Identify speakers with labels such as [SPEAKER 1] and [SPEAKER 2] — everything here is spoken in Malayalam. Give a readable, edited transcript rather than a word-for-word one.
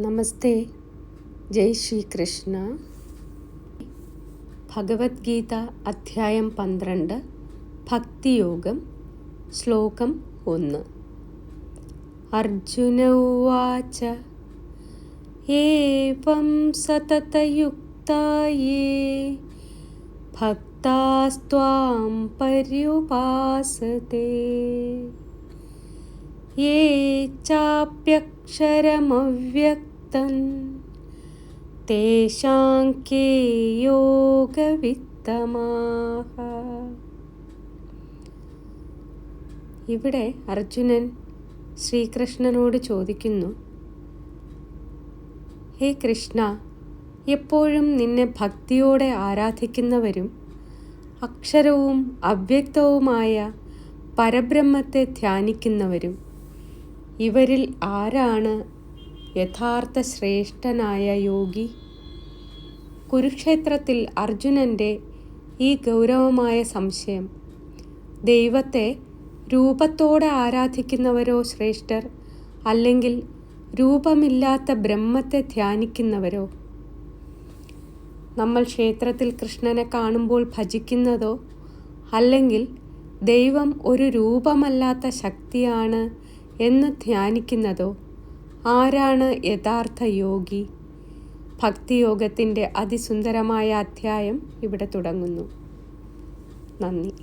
[SPEAKER 1] നമസ്തേ, ജയ് ശ്രീകൃഷ്ണ. ഭഗവത്ഗീത അധ്യായം 12 ഭക്തിയോഗം ശ്ലോകം 1. അർജുന ഉവാച ഏവം സതതയുക്തായേ ഭക്താസ്ത്വാം പര്യുപാസതേ യേ ചാപ്യക്ഷരമവ്യക്തം തേഷാം കേ യോഗവിത്തമാഃ. ഇവിടെ അർജുനൻ ശ്രീകൃഷ്ണനോട് ചോദിക്കുന്നു, ഹേ കൃഷ്ണ, എപ്പോഴും നിന്നെ ഭക്തിയോടെ ആരാധിക്കുന്നവരും അക്ഷരവും അവ്യക്തവുമായ പരബ്രഹ്മത്തെ ധ്യാനിക്കുന്നവരും ഇവരിൽ ആരാണ് യഥാർത്ഥ ശ്രേഷ്ഠനായ യോഗി? കുരുക്ഷേത്രത്തിൽ അർജുനൻ്റെ ഈ ഗൗരവമായ സംശയം ദൈവത്തെ രൂപത്തോടെ ആരാധിക്കുന്നവരോ ശ്രേഷ്ഠർ, അല്ലെങ്കിൽ രൂപമില്ലാത്ത ബ്രഹ്മത്തെ ധ്യാനിക്കുന്നവരോ? നമ്മൾ ക്ഷേത്രത്തിൽ കൃഷ്ണനെ കാണുമ്പോൾ ഭജിക്കുന്നതോ, അല്ലെങ്കിൽ ദൈവം ഒരു രൂപമല്ലാത്ത ശക്തിയാണ് എന്ന് ധ്യാനിക്കുന്നതോ? ആരാണ് യഥാർത്ഥ യോഗി? ഭക്തിയോഗത്തിൻ്റെ അതിസുന്ദരമായ അധ്യായം ഇവിടെ തുടങ്ങുന്നു. നന്ദി.